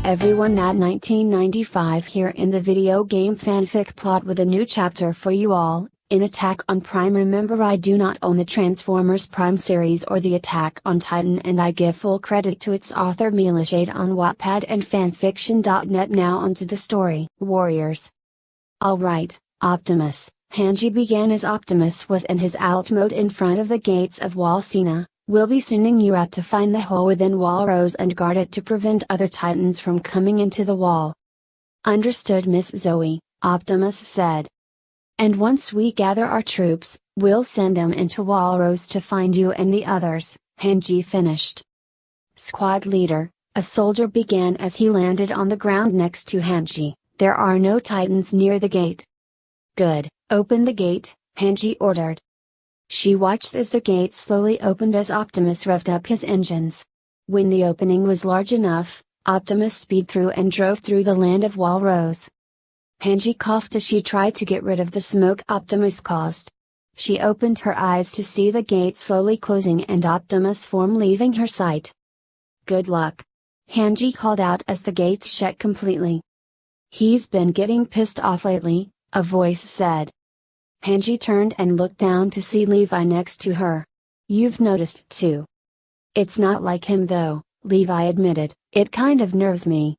everyone, at 1995 here in the video game fanfic plot with a new chapter for you all. In Attack on Prime, remember I do not own the Transformers Prime series or the Attack on Titan, and I give full credit to its author melishade on Wattpad and fanfiction.net. Now onto the story. Warriors. Alright, Optimus. Hanji began as Optimus was in his alt mode in front of the gates of Walsina. We'll be sending you out to find the hole within Walrose and guard it to prevent other Titans from coming into the wall. Understood, Miss Zoe, Optimus said. And once we gather our troops, we'll send them into Walrose to find you and the others, Hanji finished. Squad leader, a soldier began as he landed on the ground next to Hanji. There are no Titans near the gate. Good, open the gate, Hanji ordered. She watched as the gate slowly opened as Optimus revved up his engines. When the opening was large enough, Optimus speed through and drove through the land of Walrose. Hanji coughed as she tried to get rid of the smoke Optimus caused. She opened her eyes to see the gate slowly closing and Optimus' form leaving her sight. Good luck. Hanji called out as the gates shut completely. He's been getting pissed off lately, a voice said. Hanji turned and looked down to see Levi next to her. You've noticed too. It's not like him though, Levi admitted, it kind of nerves me.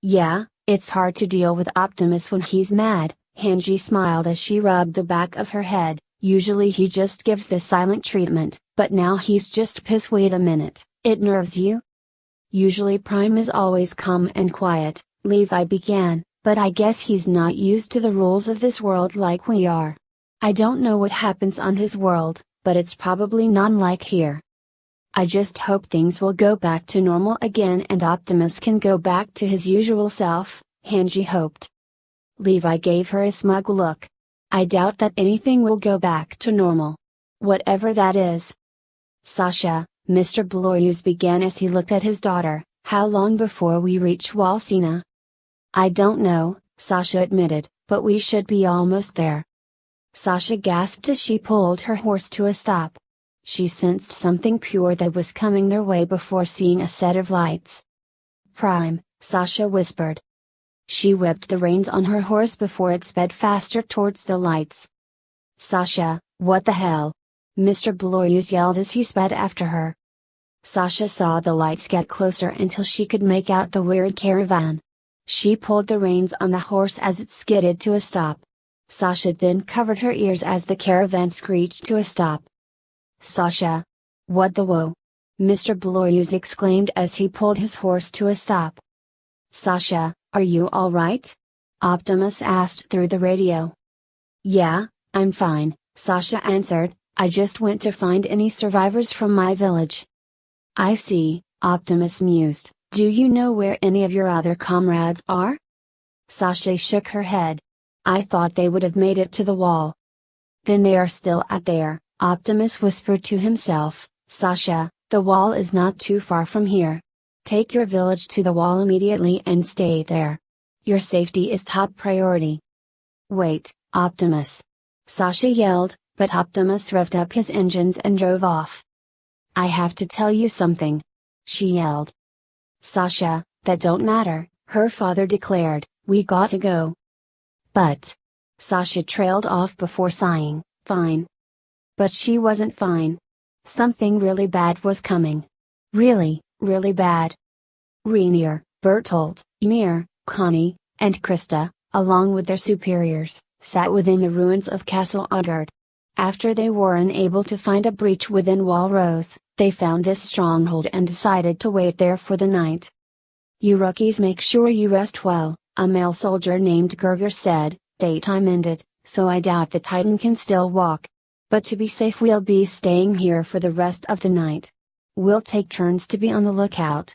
Yeah, it's hard to deal with Optimus when he's mad, Hanji smiled as she rubbed the back of her head. Usually he just gives the silent treatment, but now he's just pissed. Wait a minute, it nerves you? Usually Prime is always calm and quiet, Levi began, but I guess he's not used to the rules of this world like we are. I don't know what happens on his world, but it's probably not like here. I just hope things will go back to normal again and Optimus can go back to his usual self, Hanji hoped. Levi gave her a smug look. I doubt that anything will go back to normal. Whatever that is. Sasha, Mr. Blorius began as he looked at his daughter. How long before we reach Walsina? I don't know, Sasha admitted, but we should be almost there. Sasha gasped as she pulled her horse to a stop. She sensed something pure that was coming their way before seeing a set of lights. Prime, Sasha whispered. She whipped the reins on her horse before it sped faster towards the lights. Sasha, what the hell? Mr. Blorius yelled as he sped after her. Sasha saw the lights get closer until she could make out the weird caravan. She pulled the reins on the horse as it skidded to a stop. Sasha then covered her ears as the caravan screeched to a stop. Sasha! What the whoa? Mr. Blorius exclaimed as he pulled his horse to a stop. Sasha, are you alright? Optimus asked through the radio. Yeah, I'm fine, Sasha answered, I just went to find any survivors from my village. I see, Optimus mused, do you know where any of your other comrades are? Sasha shook her head. I thought they would have made it to the wall. Then they are still out there, Optimus whispered to himself. Sasha, the wall is not too far from here. Take your village to the wall immediately and stay there. Your safety is top priority. Wait, Optimus! Sasha yelled, but Optimus revved up his engines and drove off. I have to tell you something! She yelled. Sasha, that don't matter, her father declared, we got to go. But. Sasha trailed off before sighing, fine. But she wasn't fine. Something really bad was coming. Really, really bad. Rainier, Bertolt, Ymir, Connie, and Krista, along with their superiors, sat within the ruins of Castle Utgard. After they were unable to find a breach within Walrose, they found this stronghold and decided to wait there for the night. You rookies make sure you rest well, a male soldier named Gerger said. Daytime ended, so I doubt the Titan can still walk. But to be safe we'll be staying here for the rest of the night. We'll take turns to be on the lookout.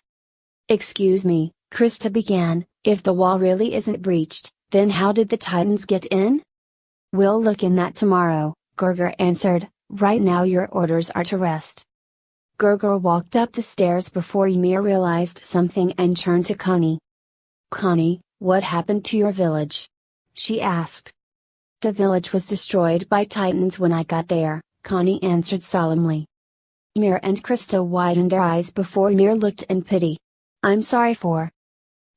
Excuse me, Krista began, if the wall really isn't breached, then how did the Titans get in? We'll look in that tomorrow, Gerger answered, right now your orders are to rest. Gerger walked up the stairs before Ymir realized something and turned to Connie. Connie, what happened to your village? She asked. The village was destroyed by Titans when I got there, Connie answered solemnly. Ymir and Krista widened their eyes before Ymir looked in pity. I'm sorry for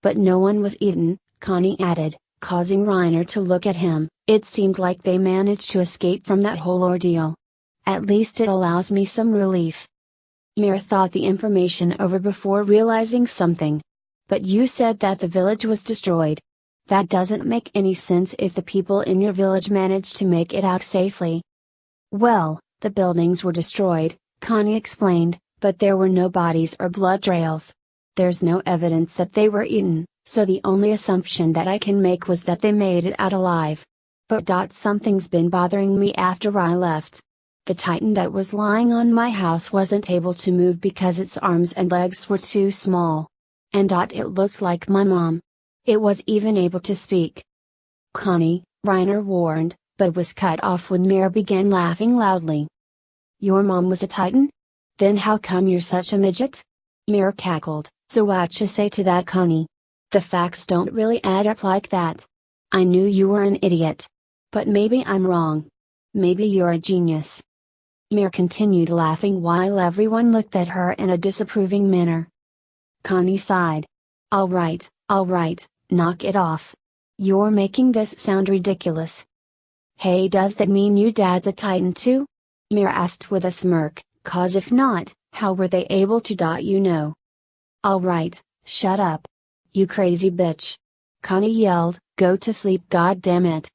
But no one was eaten, Connie added, causing Reiner to look at him. It seemed like they managed to escape from that whole ordeal. At least it allows me some relief. Mir thought the information over before realizing something. But you said that the village was destroyed. That doesn't make any sense if the people in your village managed to make it out safely. Well, the buildings were destroyed, Connie explained, but there were no bodies or blood trails. There's no evidence that they were eaten, so the only assumption that I can make was that they made it out alive. But something's been bothering me after I left. The Titan that was lying on my house wasn't able to move because its arms and legs were too small. And it looked like my mom. It was even able to speak. Connie, Reiner warned, but was cut off when Mir began laughing loudly. Your mom was a Titan? Then how come you're such a midget? Mir cackled, so what you say to that, Connie? The facts don't really add up like that. I knew you were an idiot. But maybe I'm wrong. Maybe you're a genius. Mir continued laughing while everyone looked at her in a disapproving manner. Connie sighed. Alright, knock it off. You're making this sound ridiculous. Hey, does that mean you dad's a Titan too? Mir asked with a smirk, cause if not, how were they able to you know? Alright, shut up. You crazy bitch. Connie yelled, go to sleep, goddammit.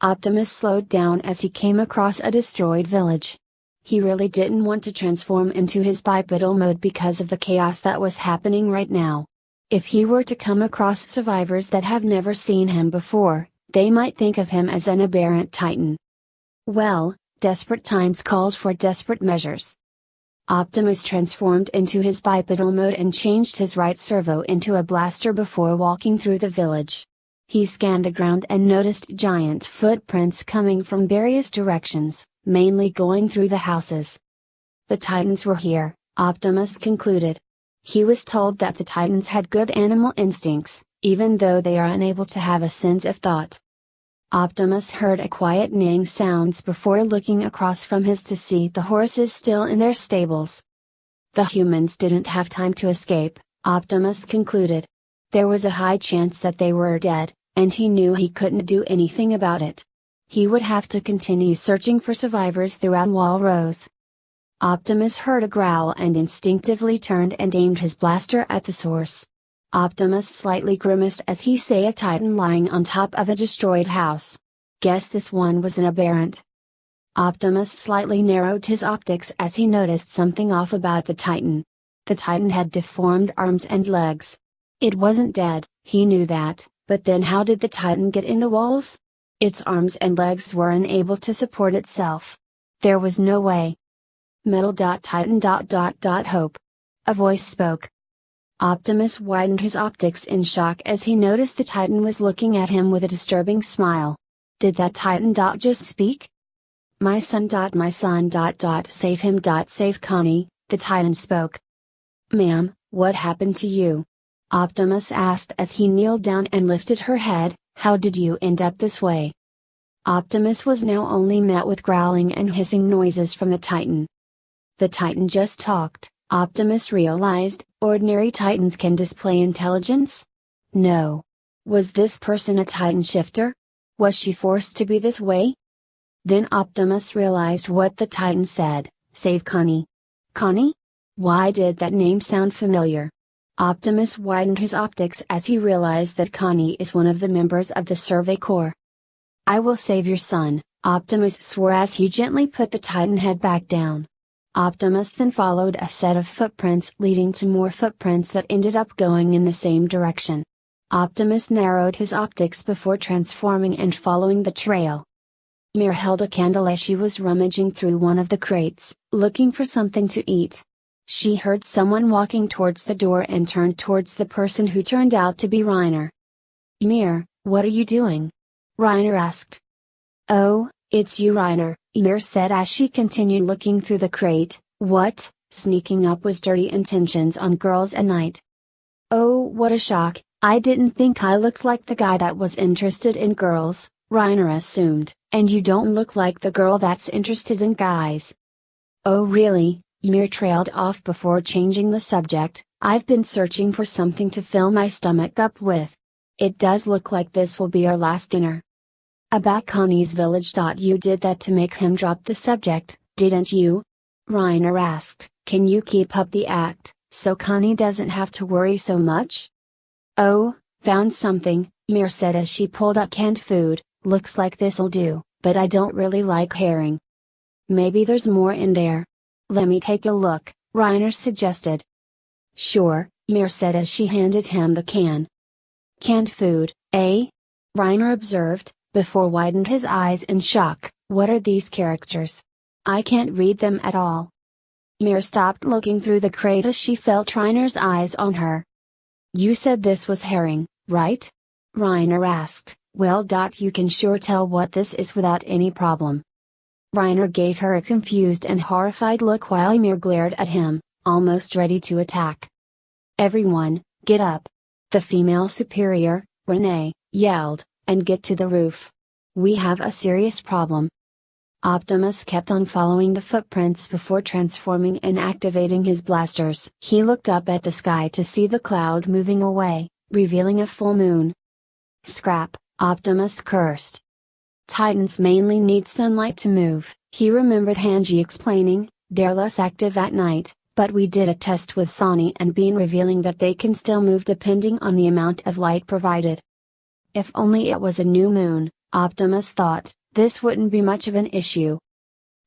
Optimus slowed down as he came across a destroyed village. He really didn't want to transform into his bipedal mode because of the chaos that was happening right now. If he were to come across survivors that have never seen him before, they might think of him as an aberrant Titan. Well, desperate times called for desperate measures. Optimus transformed into his bipedal mode and changed his right servo into a blaster before walking through the village. He scanned the ground and noticed giant footprints coming from various directions, mainly going through the houses. The Titans were here, Optimus concluded. He was told that the Titans had good animal instincts, even though they are unable to have a sense of thought. Optimus heard a quiet neighing sounds before looking across from his to see the horses still in their stables. The humans didn't have time to escape, Optimus concluded. There was a high chance that they were dead, and he knew he couldn't do anything about it. He would have to continue searching for survivors throughout Wall Rose. Optimus heard a growl and instinctively turned and aimed his blaster at the source. Optimus slightly grimaced as he saw a Titan lying on top of a destroyed house. Guess this one was an aberrant. Optimus slightly narrowed his optics as he noticed something off about the Titan. The Titan had deformed arms and legs. It wasn't dead, he knew that, but then how did the Titan get in the walls? Its arms and legs were unable to support itself. There was no way. Metal.Titan. Hope. A voice spoke. Optimus widened his optics in shock as he noticed the Titan was looking at him with a disturbing smile. Did that Titan. Just speak? My son. Save him. Save Connie, the Titan spoke. Ma'am, what happened to you? Optimus asked as he kneeled down and lifted her head. How did you end up this way? Optimus was now only met with growling and hissing noises from the Titan. The Titan just talked, Optimus realized. Ordinary Titans can display intelligence? No. Was this person a Titan shifter? Was she forced to be this way? Then Optimus realized what the Titan said, save Connie. Connie? Why did that name sound familiar? Optimus widened his optics as he realized that Connie is one of the members of the Survey Corps. I will save your son, Optimus swore as he gently put the Titan head back down. Optimus then followed a set of footprints leading to more footprints that ended up going in the same direction. Optimus narrowed his optics before transforming and following the trail. Mir held a candle as she was rummaging through one of the crates, looking for something to eat. She heard someone walking towards the door and turned towards the person who turned out to be Reiner. Mir, what are you doing? Reiner asked. Oh, it's you, Reiner, Mir said as she continued looking through the crate. What, sneaking up with dirty intentions on girls at night? Oh, what a shock, I didn't think I looked like the guy that was interested in girls, Reiner assumed, and you don't look like the girl that's interested in guys. Oh really? Ymir trailed off before changing the subject. I've been searching for something to fill my stomach up with. It does look like this will be our last dinner. About Connie's village. You did that to make him drop the subject, didn't you? Reiner asked. Can you keep up the act, so Connie doesn't have to worry so much? Oh, found something, Mir said as she pulled out canned food. Looks like this'll do, but I don't really like herring. Maybe there's more in there. Let me take a look, Reiner suggested. Sure, Mir said as she handed him the can. Canned food, eh? Reiner observed, before widened his eyes in shock. What are these characters? I can't read them at all. Mir stopped looking through the crate as she felt Reiner's eyes on her. You said this was herring, right? Reiner asked. Well, you can sure tell what this is without any problem. Reiner gave her a confused and horrified look while Mir glared at him, almost ready to attack. Everyone, get up! The female superior, Renee, yelled, and get to the roof. We have a serious problem. Optimus kept on following the footprints before transforming and activating his blasters. He looked up at the sky to see the cloud moving away, revealing a full moon. Scrap, Optimus cursed. Titans mainly need sunlight to move, he remembered Hanji explaining. They're less active at night, but we did a test with Sonny and Bean revealing that they can still move depending on the amount of light provided. If only it was a new moon, Optimus thought. This wouldn't be much of an issue.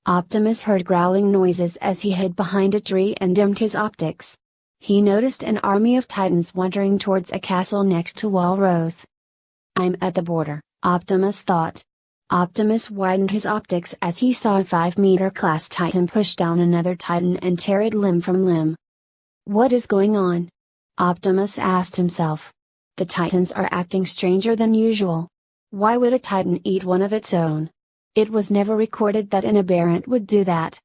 Optimus heard growling noises as he hid behind a tree and dimmed his optics. He noticed an army of Titans wandering towards a castle next to Walrose. I'm at the border, Optimus thought. Optimus widened his optics as he saw a 5-meter class Titan push down another Titan and tear it limb from limb. What is going on? Optimus asked himself. The Titans are acting stranger than usual. Why would a Titan eat one of its own? It was never recorded that an aberrant would do that.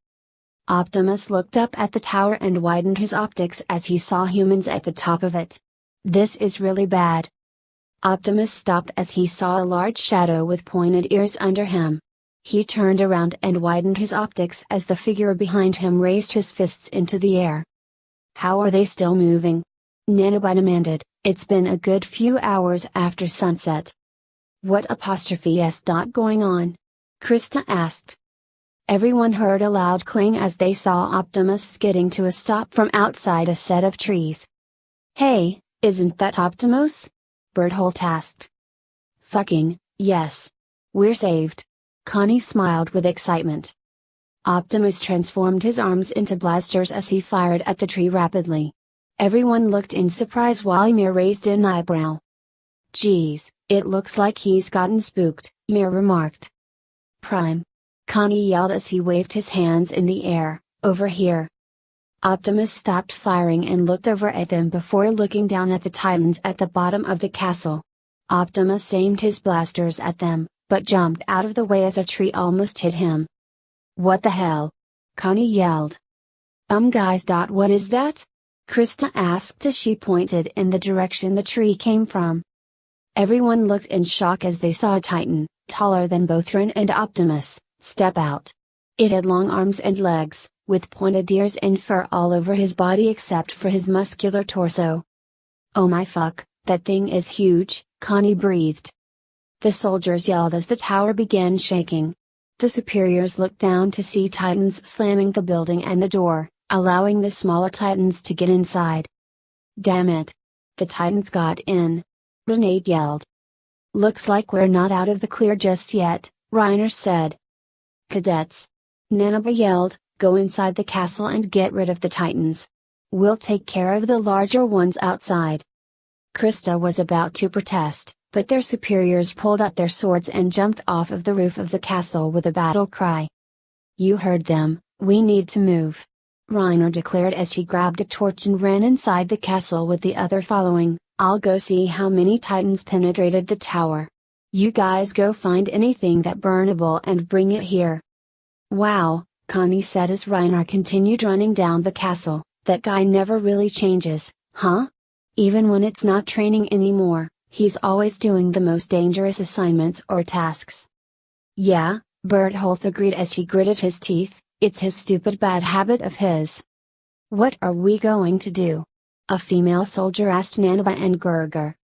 Optimus looked up at the tower and widened his optics as he saw humans at the top of it. This is really bad. Optimus stopped as he saw a large shadow with pointed ears under him. He turned around and widened his optics as the figure behind him raised his fists into the air. How are they still moving? Nanobi demanded. It's been a good few hours after sunset. What ''s going on? Krista asked. Everyone heard a loud clang as they saw Optimus skidding to a stop from outside a set of trees. Hey, isn't that Optimus? Berthold asked. Fucking, yes. We're saved. Connie smiled with excitement. Optimus transformed his arms into blasters as he fired at the tree rapidly. Everyone looked in surprise while Ymir raised an eyebrow. Geez, it looks like he's gotten spooked, Ymir remarked. Prime. Connie yelled as he waved his hands in the air, over here. Optimus stopped firing and looked over at them before looking down at the Titans at the bottom of the castle. Optimus aimed his blasters at them, but jumped out of the way as a tree almost hit him. What the hell? Connie yelled. Guys. What is that? Krista asked as she pointed in the direction the tree came from. Everyone looked in shock as they saw a Titan, taller than both Ren and Optimus, step out. It had long arms and legs, with pointed ears and fur all over his body except for his muscular torso. Oh my fuck, that thing is huge, Connie breathed. The soldiers yelled as the tower began shaking. The superiors looked down to see Titans slamming the building and the door, allowing the smaller Titans to get inside. Damn it! The Titans got in. Renee yelled. Looks like we're not out of the clear just yet, Reiner said. Cadets. Nanobi yelled, go inside the castle and get rid of the Titans. We'll take care of the larger ones outside. Krista was about to protest, but their superiors pulled out their swords and jumped off of the roof of the castle with a battle cry. You heard them, we need to move. Reiner declared as he grabbed a torch and ran inside the castle with the other following. I'll go see how many Titans penetrated the tower. You guys go find anything that burnable and bring it here. Wow, Connie said as Reiner continued running down the castle, that guy never really changes, huh? Even when it's not training anymore, he's always doing the most dangerous assignments or tasks. Yeah, Berthold agreed as he gritted his teeth, it's his stupid bad habit of his. What are we going to do? a female soldier asked Nanaba and Gurgur.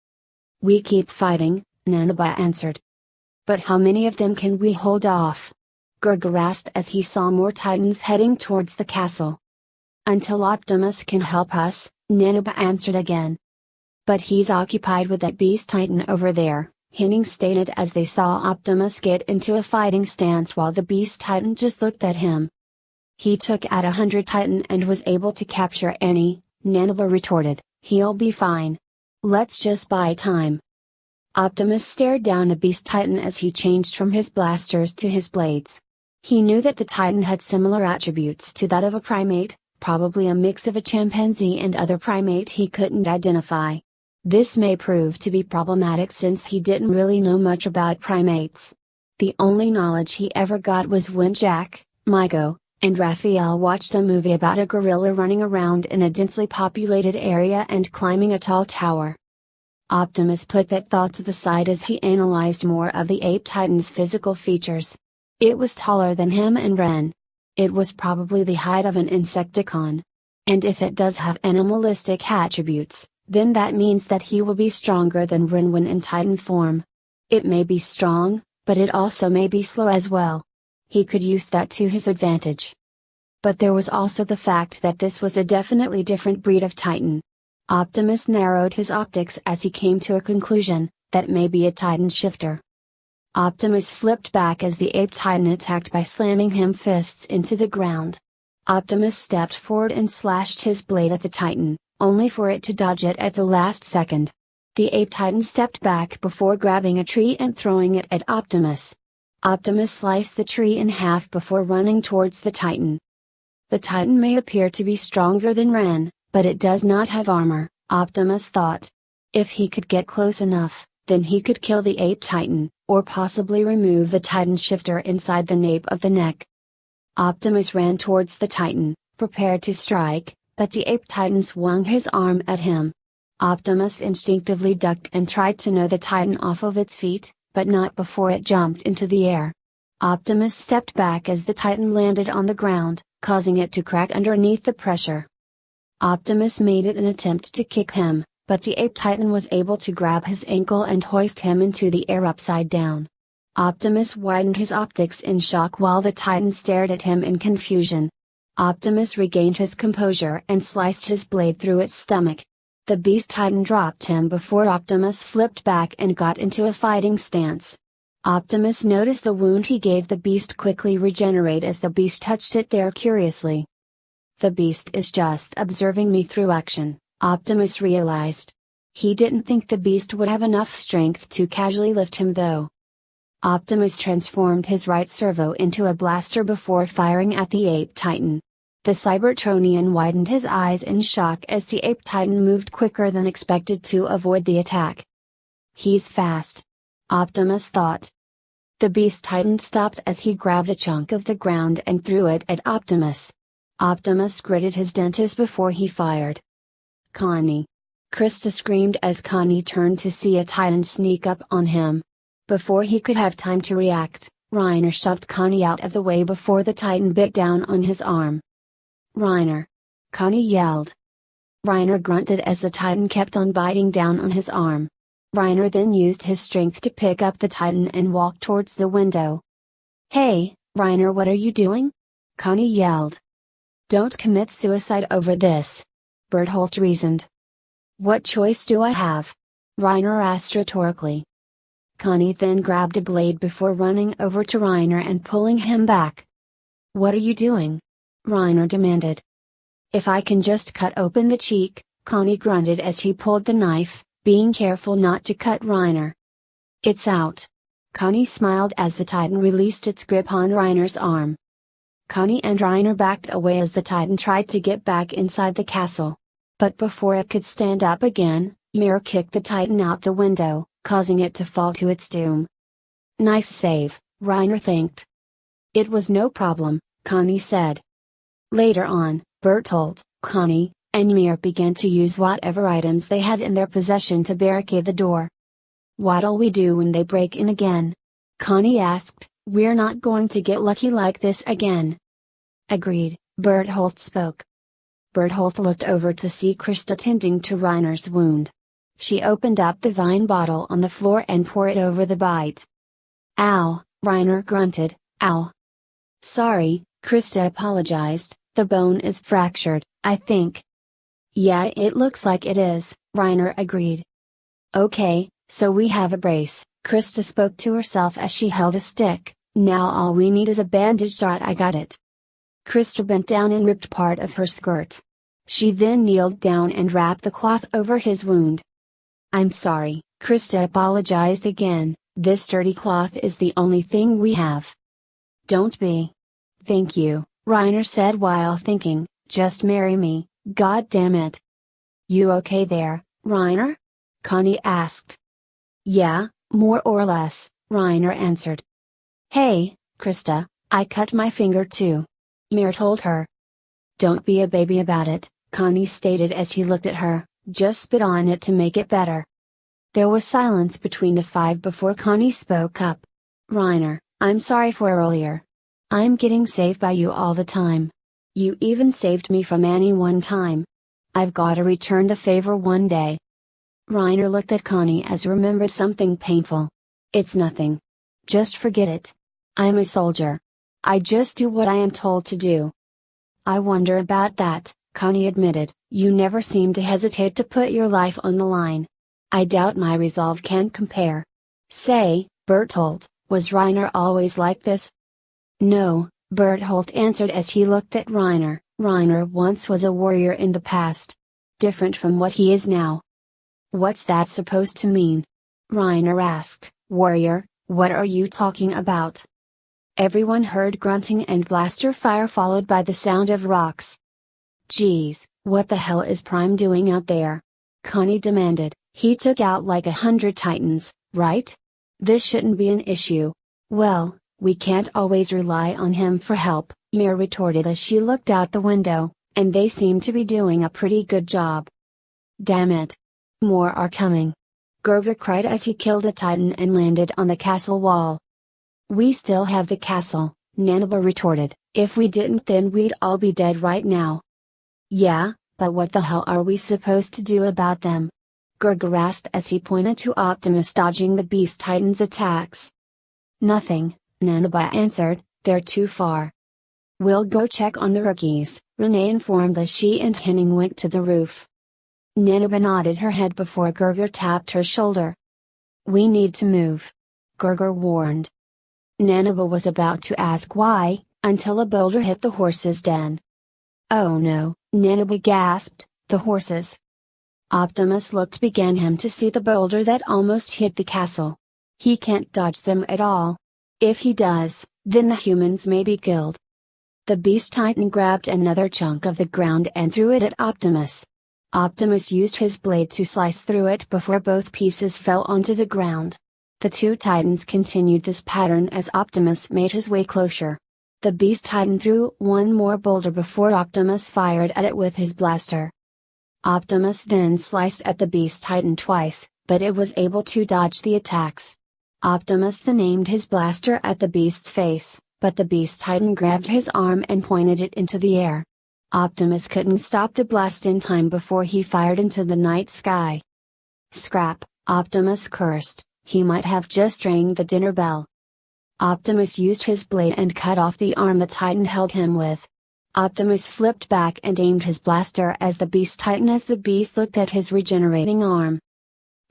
We keep fighting, Nanaba answered. But how many of them can we hold off? Gurgur asked as he saw more titans heading towards the castle. Until Optimus can help us, Nanaba answered again. But he's occupied with that beast titan over there, Henning stated as they saw Optimus get into a fighting stance while the beast titan just looked at him. He took out 100 titan and was able to capture any, Nanaba retorted, he'll be fine. Let's just buy time. Optimus stared down the beast titan as he changed from his blasters to his blades. He knew that the titan had similar attributes to that of a primate, probably a mix of a chimpanzee and other primate he couldn't identify. This may prove to be problematic since he didn't really know much about primates. The only knowledge he ever got was when Jack, Miko, and Raphael watched a movie about a gorilla running around in a densely populated area and climbing a tall tower. Optimus put that thought to the side as he analyzed more of the ape titan's physical features. It was taller than him and Ren. It was probably the height of an Insecticon. And if it does have animalistic attributes, then that means that he will be stronger than Ren when in titan form. It may be strong, but it also may be slow as well. He could use that to his advantage. But there was also the fact that this was a definitely different breed of titan. Optimus narrowed his optics as he came to a conclusion, that may be a titan shifter. Optimus flipped back as the ape titan attacked by slamming him fists into the ground. Optimus stepped forward and slashed his blade at the titan, only for it to dodge it at the last second. The ape titan stepped back before grabbing a tree and throwing it at Optimus. Optimus sliced the tree in half before running towards the titan. The titan may appear to be stronger than Ren, but it does not have armor, Optimus thought. If he could get close enough, then he could kill the ape titan, or possibly remove the titan shifter inside the nape of the neck. Optimus ran towards the titan, prepared to strike, but the ape titan swung his arm at him. Optimus instinctively ducked and tried to knock the titan off of its feet, but not before it jumped into the air. Optimus stepped back as the titan landed on the ground, causing it to crack underneath the pressure. Optimus made it an attempt to kick him, but the ape titan was able to grab his ankle and hoist him into the air upside down. Optimus widened his optics in shock while the titan stared at him in confusion. Optimus regained his composure and sliced his blade through its stomach. The beast titan dropped him before Optimus flipped back and got into a fighting stance. Optimus noticed the wound he gave the beast quickly regenerate as the beast touched it there curiously. The beast is just observing me through action, Optimus realized. He didn't think the beast would have enough strength to casually lift him though. Optimus transformed his right servo into a blaster before firing at the ape titan. The Cybertronian widened his eyes in shock as the ape titan moved quicker than expected to avoid the attack. He's fast, Optimus thought. The beast titan stopped as he grabbed a chunk of the ground and threw it at Optimus. Optimus gritted his dentures before he fired. Connie! Krista screamed as Connie turned to see a titan sneak up on him. Before he could have time to react, Reiner shoved Connie out of the way before the titan bit down on his arm. Reiner! Connie yelled. Reiner grunted as the titan kept on biting down on his arm. Reiner then used his strength to pick up the titan and walk towards the window. Hey, Reiner, what are you doing? Connie yelled. Don't commit suicide over this. Bertholdt reasoned. What choice do I have? Reiner asked rhetorically. Connie then grabbed a blade before running over to Reiner and pulling him back. What are you doing? Reiner demanded. If I can just cut open the cheek, Connie grunted as he pulled the knife, being careful not to cut Reiner. It's out. Connie smiled as the titan released its grip on Reiner's arm. Connie and Reiner backed away as the titan tried to get back inside the castle. But before it could stand up again, Mir kicked the titan out the window, causing it to fall to its doom. Nice save, Reiner thanked. It was no problem, Connie said. Later on, Bertholdt, Connie, and Mir began to use whatever items they had in their possession to barricade the door. What'll we do when they break in again? Connie asked. We're not going to get lucky like this again. Agreed, Bertholdt spoke. Berthold looked over to see Krista tending to Reiner's wound. She opened up the wine bottle on the floor and poured it over the bite. "Ow," Reiner grunted, "ow." "Sorry," Krista apologized, "the bone is fractured, I think." "Yeah, it looks like it is," Reiner agreed. "Okay, so we have a brace," Krista spoke to herself as she held a stick. "Now all we need is a bandage. I got it." Krista bent down and ripped part of her skirt. She then kneeled down and wrapped the cloth over his wound. "I'm sorry," Krista apologized again, "this dirty cloth is the only thing we have." "Don't be." "Thank you," Reiner said while thinking, "just marry me, god damn it." "You okay there, Reiner?" Connie asked. "Yeah, more or less," Reiner answered. "Hey, Krista, I cut my finger too," Mir told her. "Don't be a baby about it," Connie stated as he looked at her, "just spit on it to make it better." There was silence between the five before Connie spoke up. "Reiner, I'm sorry for earlier. I'm getting saved by you all the time. You even saved me from Annie one time. I've gotta return the favor one day." Reiner looked at Connie as remembered something painful. "It's nothing. Just forget it. I'm a soldier. I just do what I am told to do." "I wonder about that," Connie admitted, "you never seem to hesitate to put your life on the line. I doubt my resolve can compare. Say, Berthold, was Reiner always like this?" "No," Berthold answered as he looked at Reiner, "Reiner once was a warrior in the past. Different from what he is now." "What's that supposed to mean?" Reiner asked. "Warrior, what are you talking about?" Everyone heard grunting and blaster fire followed by the sound of rocks. "Geez, what the hell is Prime doing out there?" Connie demanded. "He took out like 100 Titans, right? This shouldn't be an issue." "Well, we can't always rely on him for help," Mir retorted as she looked out the window, "and they seem to be doing a pretty good job." "Damn it! More are coming!" Gerger cried as he killed a Titan and landed on the castle wall. "We still have the castle," Nanaba retorted, "if we didn't then we'd all be dead right now." "Yeah, but what the hell are we supposed to do about them?" Gerger asked as he pointed to Optimus dodging the Beast Titan's attacks. "Nothing," Nanaba answered, "they're too far." "We'll go check on the rookies," Renee informed as she and Henning went to the roof. Nanaba nodded her head before Gerger tapped her shoulder. "We need to move," Gerger warned. Nanaba was about to ask why, until a boulder hit the horse's den. "Oh no," Nanaba gasped, "the horses." Optimus looked began him to see the boulder that almost hit the castle. He can't dodge them at all. If he does, then the humans may be killed. The Beast Titan grabbed another chunk of the ground and threw it at Optimus. Optimus used his blade to slice through it before both pieces fell onto the ground. The two Titans continued this pattern as Optimus made his way closer. The Beast Titan threw one more boulder before Optimus fired at it with his blaster. Optimus then sliced at the Beast Titan twice, but it was able to dodge the attacks. Optimus then aimed his blaster at the beast's face, but the Beast Titan grabbed his arm and pointed it into the air. Optimus couldn't stop the blast in time before he fired into the night sky. "Scrap," Optimus cursed, "he might have just rang the dinner bell." Optimus used his blade and cut off the arm the Titan held him with. Optimus flipped back and aimed his blaster as the Beast Titan as the beast looked at his regenerating arm.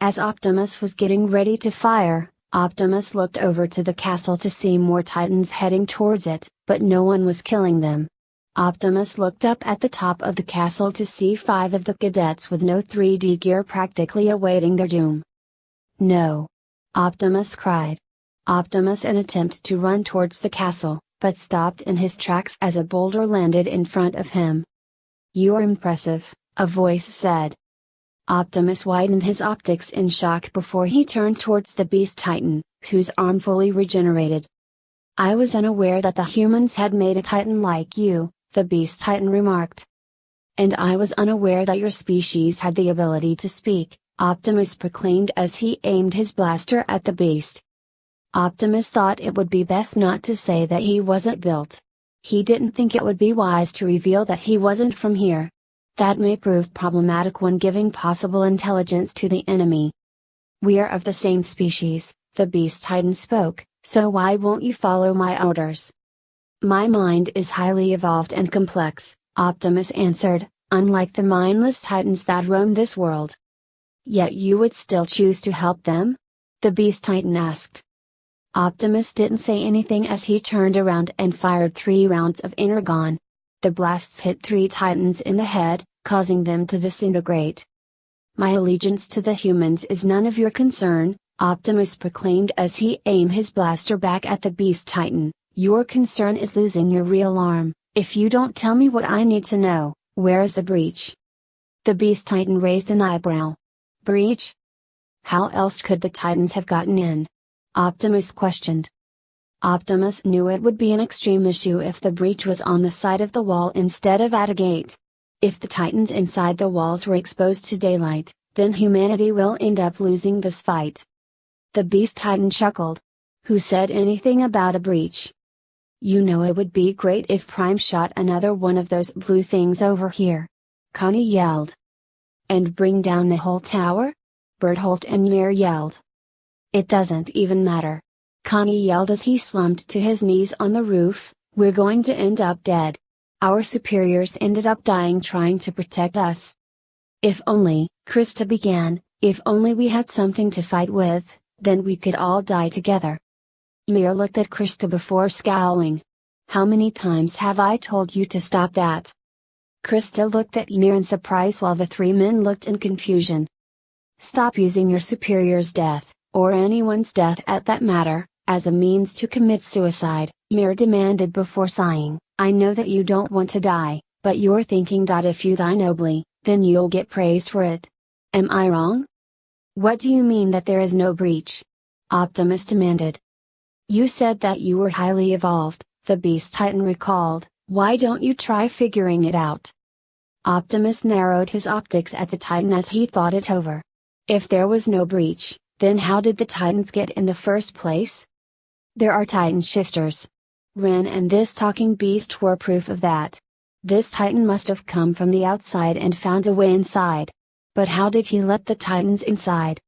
As Optimus was getting ready to fire, Optimus looked over to the castle to see more Titans heading towards it, but no one was killing them. Optimus looked up at the top of the castle to see 5 of the cadets with no 3D gear practically awaiting their doom. "No!" Optimus cried. Optimus attempted to run towards the castle, but stopped in his tracks as a boulder landed in front of him. "You are impressive," a voice said. Optimus widened his optics in shock before he turned towards the Beast Titan, whose arm fully regenerated. "I was unaware that the humans had made a Titan like you," the Beast Titan remarked. "And I was unaware that your species had the ability to speak," Optimus proclaimed as he aimed his blaster at the beast. Optimus thought it would be best not to say that he wasn't built. He didn't think it would be wise to reveal that he wasn't from here. That may prove problematic when giving possible intelligence to the enemy. We are of the same species, the Beast Titan spoke, so why won't you follow my orders? My mind is highly evolved and complex, Optimus answered, unlike the mindless titans that roam this world. Yet you would still choose to help them? The Beast Titan asked. Optimus didn't say anything as he turned around and fired 3 rounds of energon. The blasts hit 3 titans in the head, causing them to disintegrate. My allegiance to the humans is none of your concern, Optimus proclaimed as he aimed his blaster back at the Beast Titan. Your concern is losing your real arm. If you don't tell me what I need to know, where is the breach? The Beast Titan raised an eyebrow. Breach? How else could the Titans have gotten in? Optimus questioned. Optimus knew it would be an extreme issue if the breach was on the side of the wall instead of at a gate. If the Titans inside the walls were exposed to daylight, then humanity will end up losing this fight. The Beast Titan chuckled. Who said anything about a breach? You know it would be great if Prime shot another one of those blue things over here. Connie yelled. And bring down the whole tower? Bertholdt and Ymir yelled. It doesn't even matter. Connie yelled as he slumped to his knees on the roof, we're going to end up dead. Our superiors ended up dying trying to protect us. If only, Krista began, if only we had something to fight with, then we could all die together. Ymir looked at Krista before scowling. How many times have I told you to stop that? Krista looked at Ymir in surprise while the 3 men looked in confusion. Stop using your superior's death, or anyone's death at that matter, as a means to commit suicide, Ymir demanded before sighing. I know that you don't want to die, but you're thinking that if you die nobly, then you'll get praised for it. Am I wrong? What do you mean that there is no breach? Optimus demanded. You said that you were highly evolved, the Beast Titan recalled, why don't you try figuring it out? Optimus narrowed his optics at the Titan as he thought it over. If there was no breach, then how did the Titans get in the first place? There are Titan shifters. Ren and this talking beast were proof of that. This Titan must have come from the outside and found a way inside. But how did he let the Titans inside?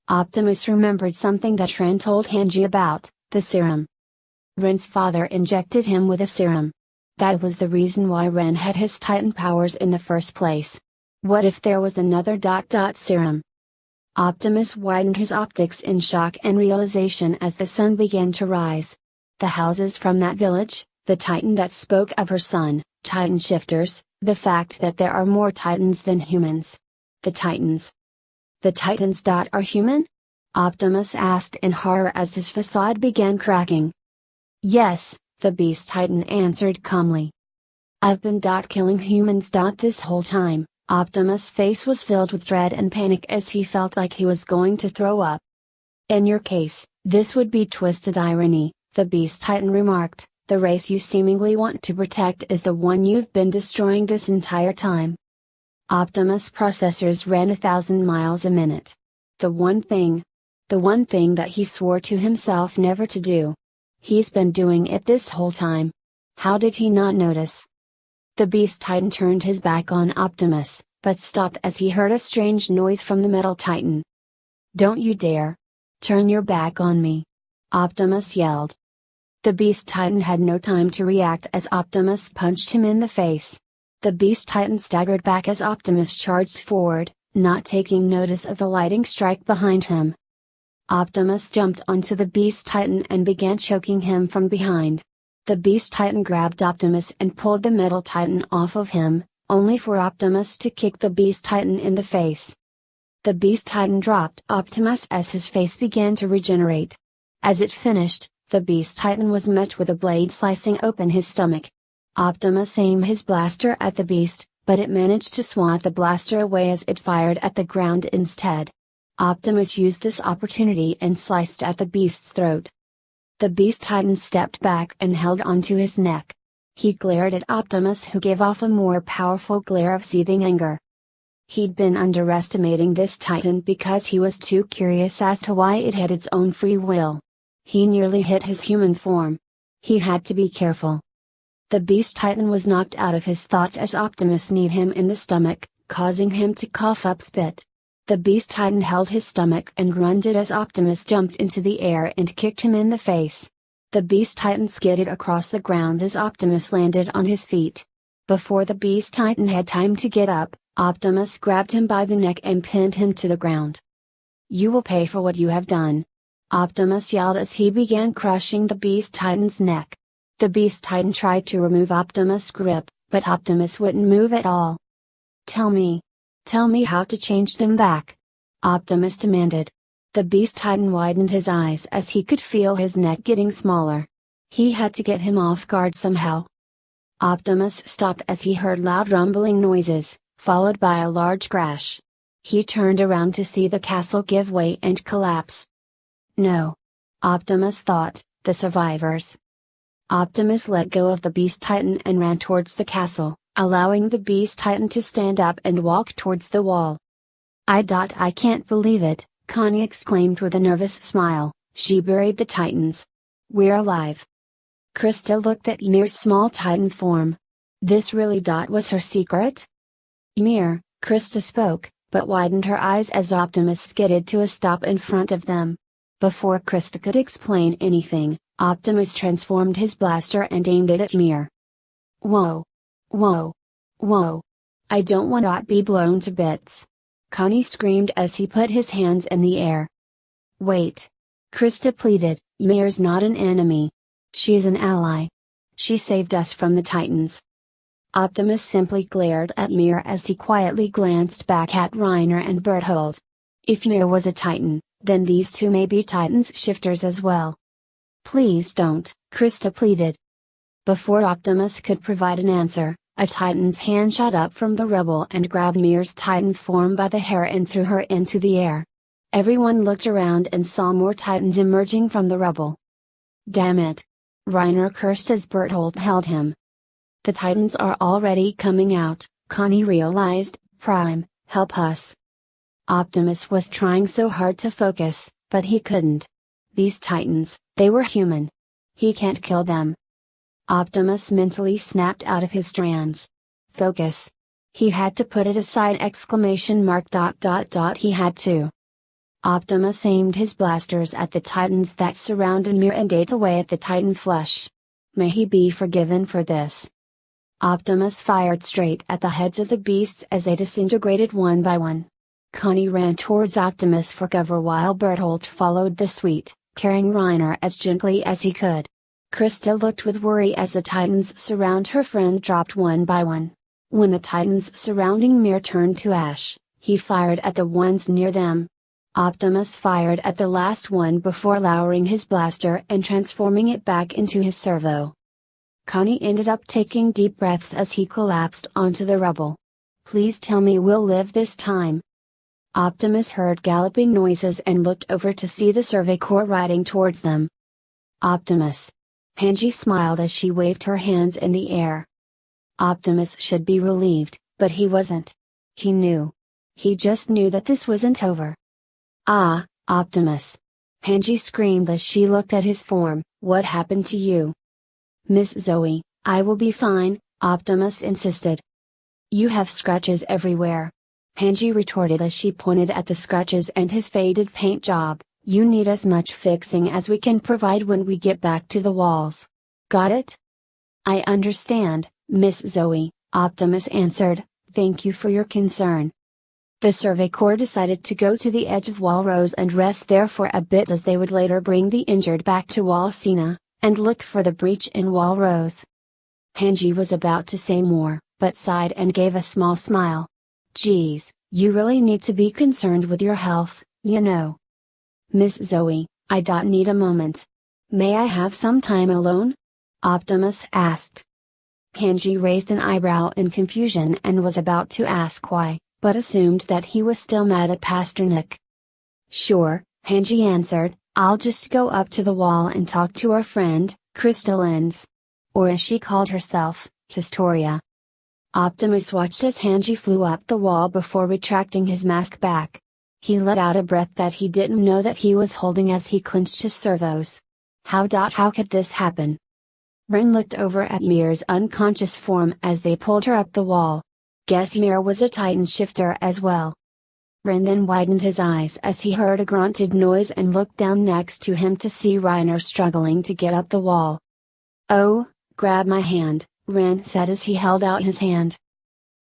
Optimus remembered something that Ren told Hanji about, the serum. Ren's father injected him with a serum. That was the reason why Ren had his Titan powers in the first place. What if there was another serum? Optimus widened his optics in shock and realization as the sun began to rise. The houses from that village, the Titan that spoke of her son, Titan shifters, the fact that there are more Titans than humans. The Titans. The Titans. Are human? Optimus asked in horror as his facade began cracking. Yes, the Beast Titan answered calmly. I've been killing humans. This whole time. Optimus' face was filled with dread and panic as he felt like he was going to throw up. In your case, this would be twisted irony, the Beast Titan remarked. The race you seemingly want to protect is the one you've been destroying this entire time. Optimus' processors ran 1,000 miles a minute. The one thing that he swore to himself never to do. He's been doing it this whole time. How did he not notice? The Beast Titan turned his back on Optimus, but stopped as he heard a strange noise from the Metal Titan. Don't you dare! Turn your back on me! Optimus yelled. The Beast Titan had no time to react as Optimus punched him in the face. The Beast Titan staggered back as Optimus charged forward, not taking notice of the lightning strike behind him. Optimus jumped onto the Beast Titan and began choking him from behind. The Beast Titan grabbed Optimus and pulled the Metal Titan off of him, only for Optimus to kick the Beast Titan in the face. The Beast Titan dropped Optimus as his face began to regenerate. As it finished, the Beast Titan was met with a blade slicing open his stomach. Optimus aimed his blaster at the beast, but it managed to swat the blaster away as it fired at the ground instead. Optimus used this opportunity and sliced at the beast's throat. The Beast Titan stepped back and held onto his neck. He glared at Optimus, who gave off a more powerful glare of seething anger. He'd been underestimating this Titan because he was too curious as to why it had its own free will. He nearly hit his human form. He had to be careful. The Beast Titan was knocked out of his thoughts as Optimus kneed him in the stomach, causing him to cough up spit. The Beast Titan held his stomach and grunted as Optimus jumped into the air and kicked him in the face. The Beast Titan skidded across the ground as Optimus landed on his feet. Before the Beast Titan had time to get up, Optimus grabbed him by the neck and pinned him to the ground. "You will pay for what you have done," Optimus yelled as he began crushing the Beast Titan's neck. The Beast Titan tried to remove Optimus' grip, but Optimus wouldn't move at all. Tell me how to change them back," Optimus demanded. The Beast Titan widened his eyes as he could feel his neck getting smaller. He had to get him off guard somehow. Optimus stopped as he heard loud rumbling noises, followed by a large crash. He turned around to see the castle give way and collapse. No. Optimus thought, the survivors. Optimus let go of the Beast Titan and ran towards the castle, allowing the Beast Titan to stand up and walk towards the wall. I can't believe it," Connie exclaimed with a nervous smile. She buried the Titans. "We're alive." Krista looked at Ymir's small Titan form. This really was her secret? "Ymir," Krista spoke, but widened her eyes as Optimus skidded to a stop in front of them. Before Krista could explain anything, Optimus transformed his blaster and aimed it at Ymir. "Whoa! Whoa! Whoa! I don't want to be blown to bits!" Connie screamed as he put his hands in the air. "Wait!" Krista pleaded, "Ymir's not an enemy. She's an ally. She saved us from the Titans." Optimus simply glared at Ymir as he quietly glanced back at Reiner and Berthold. If Ymir was a Titan, then these two may be Titans shifters as well. "Please don't," Krista pleaded. Before Optimus could provide an answer, a Titan's hand shot up from the rubble and grabbed Ymir's Titan form by the hair and threw her into the air. Everyone looked around and saw more Titans emerging from the rubble. "Damn it!" Reiner cursed as Berthold held him. "The Titans are already coming out," Connie realized. "Prime, help us." Optimus was trying so hard to focus, but he couldn't. These Titans, they were human. He can't kill them. Optimus mentally snapped out of his strands. Focus. He had to put it aside! He had to. Optimus aimed his blasters at the Titans that surrounded Ymir and ate away at the Titan flesh. May he be forgiven for this. Optimus fired straight at the heads of the beasts as they disintegrated one by one. Connie ran towards Optimus for cover while Berthold followed the suite, carrying Reiner as gently as he could. Krista looked with worry as the Titans surround her friend dropped one by one. When the Titans surrounding Ymir turned to ash, he fired at the ones near them. Optimus fired at the last one before lowering his blaster and transforming it back into his servo. Connie ended up taking deep breaths as he collapsed onto the rubble. "Please tell me we'll live this time." Optimus heard galloping noises and looked over to see the Survey Corps riding towards them. "Optimus." Angie smiled as she waved her hands in the air. Optimus should be relieved, but he wasn't. He knew. He just knew that this wasn't over. "Ah, Optimus!" Angie screamed as she looked at his form. "What happened to you?" "Miss Zoe, I will be fine," Optimus insisted. "You have scratches everywhere," Angie retorted as she pointed at the scratches and his faded paint job. "You need as much fixing as we can provide when we get back to the walls. Got it?" "I understand, Miss Zoe," Optimus answered. "Thank you for your concern." The Survey Corps decided to go to the edge of Wall Rose and rest there for a bit as they would later bring the injured back to Wall Sina, and look for the breach in Wall Rose. Angie was about to say more, but sighed and gave a small smile. "Geez, you really need to be concerned with your health, you know." "Miss Zoe, I need a moment. May I have some time alone?" Optimus asked. Angie raised an eyebrow in confusion and was about to ask why, but assumed that he was still mad at Pasternak. "Sure," Angie answered, "I'll just go up to the wall and talk to our friend, Crystallins." Or as she called herself, Historia. Optimus watched as Angie flew up the wall before retracting his mask back. He let out a breath that he didn't know that he was holding as he clenched his servos. How could this happen? Ren looked over at Mir's unconscious form as they pulled her up the wall. Guess Mir was a Titan shifter as well. Ren then widened his eyes as he heard a grunted noise and looked down next to him to see Reiner struggling to get up the wall. "Oh, grab my hand," Ren said as he held out his hand.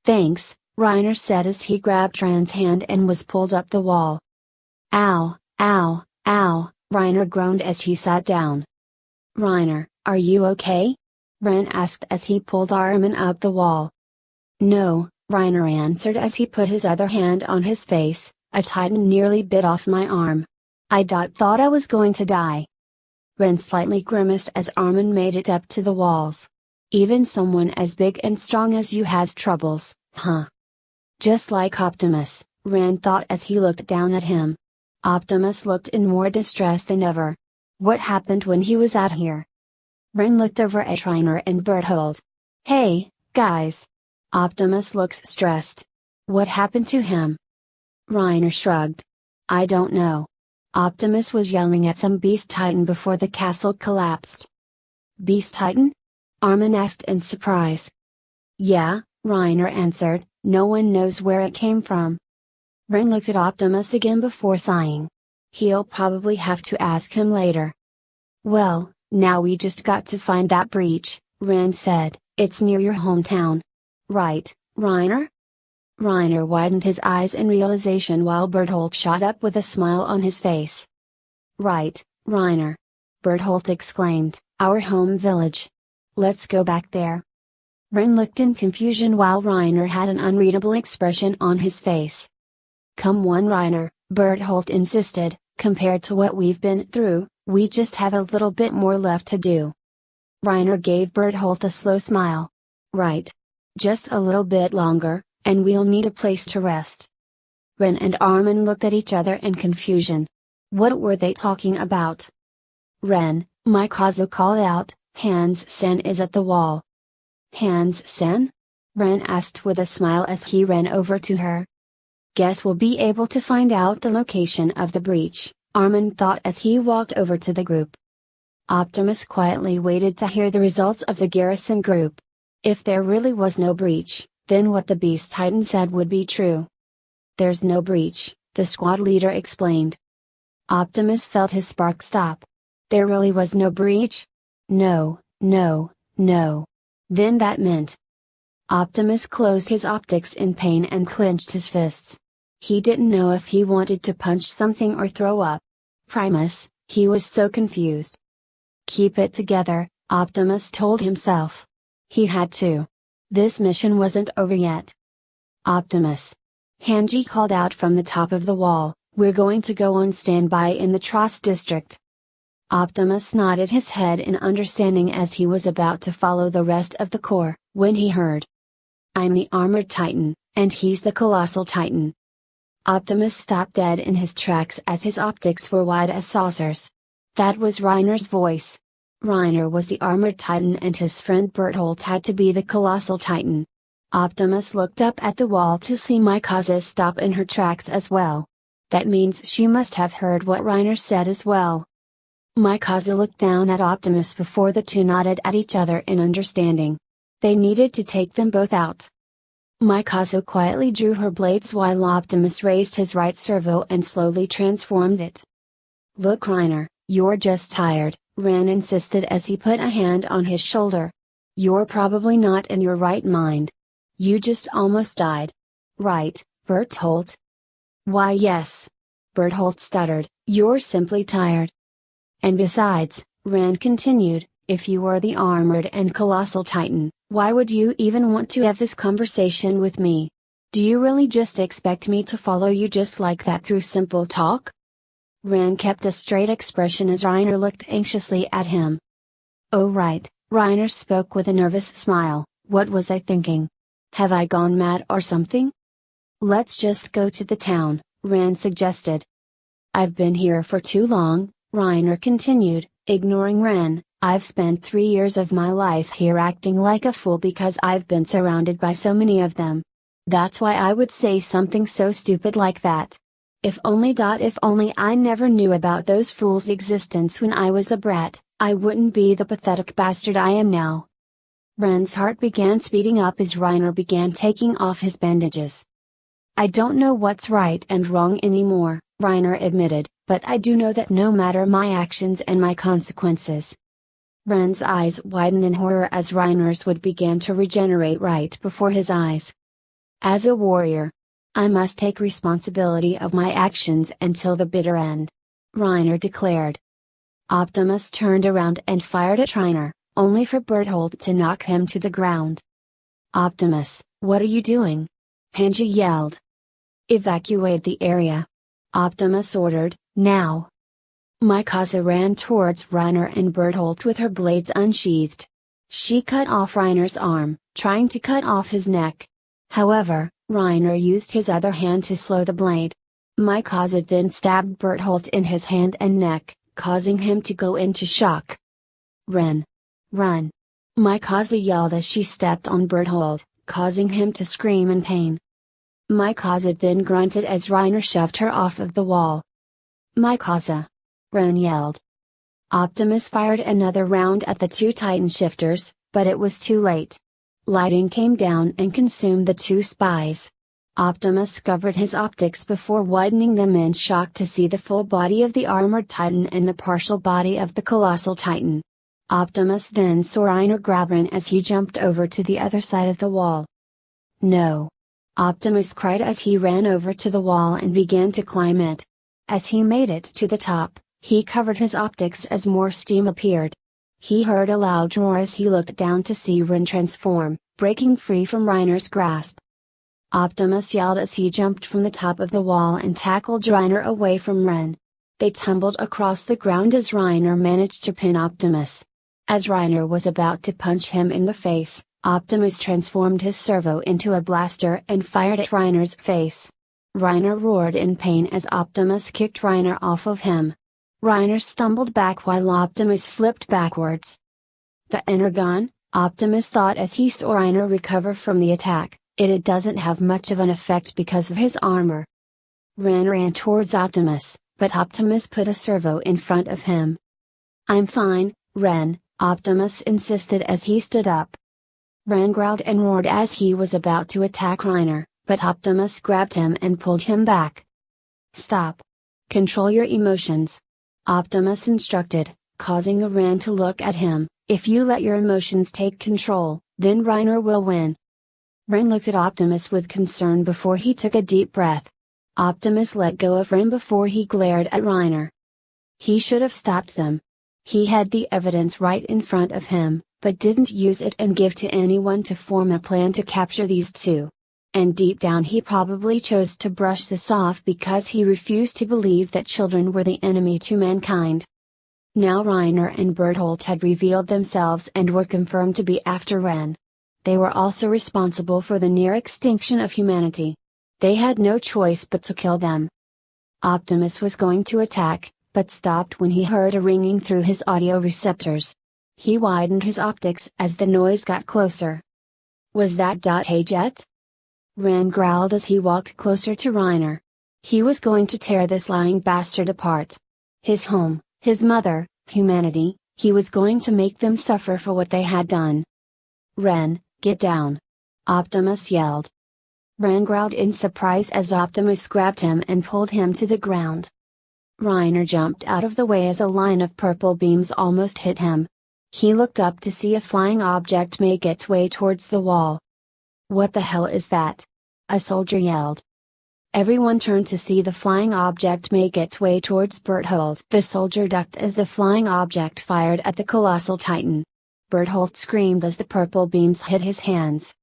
"Thanks," Reiner said as he grabbed Ren's hand and was pulled up the wall. "Ow, ow, ow," Reiner groaned as he sat down. "Reiner, are you okay?" Ren asked as he pulled Armin up the wall. "No," Reiner answered as he put his other hand on his face. "A Titan nearly bit off my arm. I thought I was going to die." Ren slightly grimaced as Armin made it up to the walls. "Even someone as big and strong as you has troubles, huh?" Just like Optimus, Ren thought as he looked down at him. Optimus looked in more distress than ever. What happened when he was out here? Ren looked over at Reiner and Berthold. "Hey, guys. Optimus looks stressed. What happened to him?" Reiner shrugged. "I don't know. Optimus was yelling at some beast titan before the castle collapsed." "Beast titan?" Armin asked in surprise. "Yeah," Reiner answered, "no one knows where it came from." Ren looked at Optimus again before sighing. "He'll probably have to ask him later." "Well, now we just got to find that breach," Ren said. "It's near your hometown. Right, Reiner?" Reiner widened his eyes in realization while Berthold shot up with a smile on his face. "Right, Reiner!" Berthold exclaimed, "our home village. Let's go back there." Ren looked in confusion while Reiner had an unreadable expression on his face. "Come on, Reiner," Berthold insisted, "compared to what we've been through, we just have a little bit more left to do." Reiner gave Berthold a slow smile. "Right. Just a little bit longer, and we'll need a place to rest." Ren and Armin looked at each other in confusion. What were they talking about? "Ren," Mikazu called out, "Hans Sen is at the wall." "Hans Sen?" Ren asked with a smile as he ran over to her. "Guess we'll be able to find out the location of the breach," Armin thought as he walked over to the group. Optimus quietly waited to hear the results of the garrison group. If there really was no breach, then what the Beast Titan said would be true. "There's no breach," the squad leader explained. Optimus felt his spark stop. There really was no breach? No, no, no. Then that meant. Optimus closed his optics in pain and clenched his fists. He didn't know if he wanted to punch something or throw up. Primus, he was so confused. Keep it together, Optimus told himself. He had to. This mission wasn't over yet. "Optimus!" Hanji called out from the top of the wall, "We're going to go on standby in the Trost district." Optimus nodded his head in understanding as he was about to follow the rest of the corps, when he heard. "I'm the Armored Titan, and he's the Colossal Titan." Optimus stopped dead in his tracks as his optics were wide as saucers. That was Reiner's voice. Reiner was the Armored Titan and his friend Berthold had to be the Colossal Titan. Optimus looked up at the wall to see Mikazu stop in her tracks as well. That means she must have heard what Reiner said as well. Mikazu looked down at Optimus before the two nodded at each other in understanding. They needed to take them both out. Mikazu quietly drew her blades while Optimus raised his right servo and slowly transformed it. "Look, Reiner, you're just tired," Ren insisted as he put a hand on his shoulder. "You're probably not in your right mind. You just almost died. Right, Berthold?" "Why yes." Berthold stuttered, "You're simply tired." "And besides," Ren continued, "if you were the Armored and Colossal Titan, why would you even want to have this conversation with me? Do you really just expect me to follow you just like that through simple talk?" Ren kept a straight expression as Reiner looked anxiously at him. "Oh right," Reiner spoke with a nervous smile, "what was I thinking? Have I gone mad or something?" "Let's just go to the town," Ren suggested. "I've been here for too long," Reiner continued, ignoring Ren. "I've spent 3 years of my life here acting like a fool because I've been surrounded by so many of them. That's why I would say something so stupid like that. If only I never knew about those fools' existence when I was a brat, I wouldn't be the pathetic bastard I am now. Ren's heart began speeding up as Reiner began taking off his bandages. I don't know what's right and wrong anymore, Reiner admitted, but I do know that no matter my actions and my consequences. Ren's eyes widened in horror as Reiner's would began to regenerate right before his eyes. As a warrior, I must take responsibility of my actions until the bitter end, Reiner declared. Optimus turned around and fired at Reiner, only for Berthold to knock him to the ground. Optimus, what are you doing? Hanja yelled. Evacuate the area. Optimus ordered, now. Mikasa ran towards Reiner and Berthold with her blades unsheathed. She cut off Reiner's arm, trying to cut off his neck. However, Reiner used his other hand to slow the blade. Mikasa then stabbed Berthold in his hand and neck, causing him to go into shock. Ren! Run! Mikasa yelled as she stepped on Berthold, causing him to scream in pain. Mikasa then grunted as Reiner shoved her off of the wall. Mikasa! Ren yelled. Optimus fired another round at the two Titan shifters, but it was too late. Lighting came down and consumed the two spies. Optimus covered his optics before widening them in shock to see the full body of the armored Titan and the partial body of the colossal Titan. Optimus then saw Reiner grab Ren as he jumped over to the other side of the wall. No! Optimus cried as he ran over to the wall and began to climb it. As he made it to the top, he covered his optics as more steam appeared. He heard a loud roar as he looked down to see Ren transform, breaking free from Reiner's grasp. Optimus yelled as he jumped from the top of the wall and tackled Reiner away from Ren. They tumbled across the ground as Reiner managed to pin Optimus. As Reiner was about to punch him in the face, Optimus transformed his servo into a blaster and fired at Reiner's face. Reiner roared in pain as Optimus kicked Reiner off of him. Reiner stumbled back while Optimus flipped backwards. The Energon, Optimus thought as he saw Reiner recover from the attack. It doesn't have much of an effect because of his armor. Ren ran towards Optimus, but Optimus put a servo in front of him. I'm fine, Ren, Optimus insisted as he stood up. Ren growled and roared as he was about to attack Reiner, but Optimus grabbed him and pulled him back. Stop. Control your emotions. Optimus instructed, causing Ren to look at him. If you let your emotions take control, then Reiner will win. Ren looked at Optimus with concern before he took a deep breath. Optimus let go of Ren before he glared at Reiner. He should have stopped them. He had the evidence right in front of him, but didn't use it and give to anyone to form a plan to capture these two. And deep down he probably chose to brush this off because he refused to believe that children were the enemy to mankind. Now Reiner and Berthold had revealed themselves and were confirmed to be after Ren. They were also responsible for the near extinction of humanity. They had no choice but to kill them. Optimus was going to attack, but stopped when he heard a ringing through his audio receptors. He widened his optics as the noise got closer. Was that a jet? Ren growled as he walked closer to Reiner. He was going to tear this lying bastard apart. His home, his mother, humanity, he was going to make them suffer for what they had done. Ren, get down! Optimus yelled. Ren growled in surprise as Optimus grabbed him and pulled him to the ground. Reiner jumped out of the way as a line of purple beams almost hit him. He looked up to see a flying object make its way towards the wall. What the hell is that? A soldier yelled. Everyone turned to see the flying object make its way towards Berthold. The soldier ducked as the flying object fired at the colossal Titan. Berthold screamed as the purple beams hit his hands.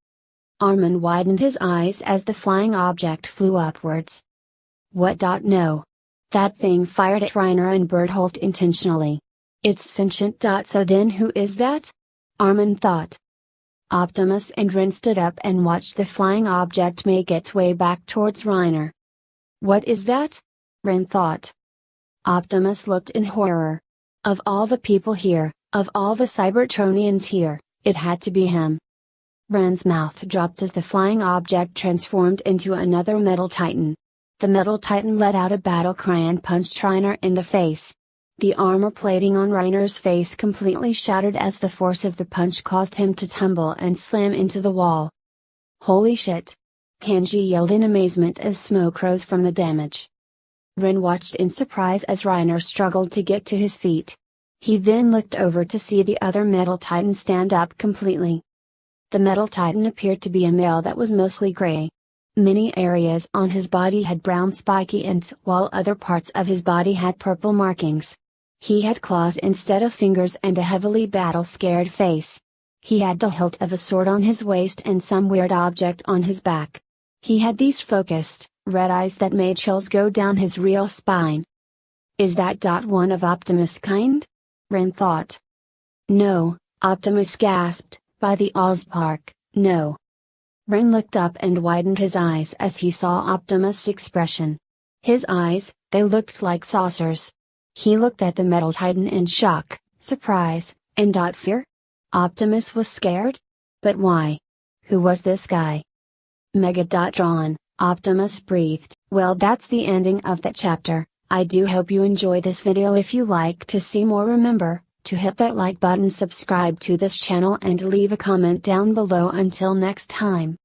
Armin widened his eyes as the flying object flew upwards. What? No. That thing fired at Reiner and Berthold intentionally. It's sentient. So then who is that? Armin thought. Optimus and Ren stood up and watched the flying object make its way back towards Reiner. What is that? Ren thought. Optimus looked in horror. Of all the people here, of all the Cybertronians here, it had to be him. Ren's mouth dropped as the flying object transformed into another metal titan. The metal titan let out a battle cry and punched Reiner in the face. The armor plating on Reiner's face completely shattered as the force of the punch caused him to tumble and slam into the wall. Holy shit! Kanji yelled in amazement as smoke rose from the damage. Ren watched in surprise as Reiner struggled to get to his feet. He then looked over to see the other Metal Titan stand up completely. The Metal Titan appeared to be a male that was mostly gray. Many areas on his body had brown spiky ends while other parts of his body had purple markings. He had claws instead of fingers and a heavily battle-scared face. He had the hilt of a sword on his waist and some weird object on his back. He had these focused, red eyes that made chills go down his real spine. Is that one of Optimus' kind? Ren thought. No, Optimus gasped, by the Allspark, no. Ren looked up and widened his eyes as he saw Optimus' expression. His eyes, they looked like saucers. He looked at the Metal Titan in shock, surprise, and fear. Optimus was scared? But why? Who was this guy? Megatron, Optimus breathed. Well, that's the ending of that chapter. I do hope you enjoy this video. If you like to see more, remember to hit that like button, subscribe to this channel and leave a comment down below. Until next time.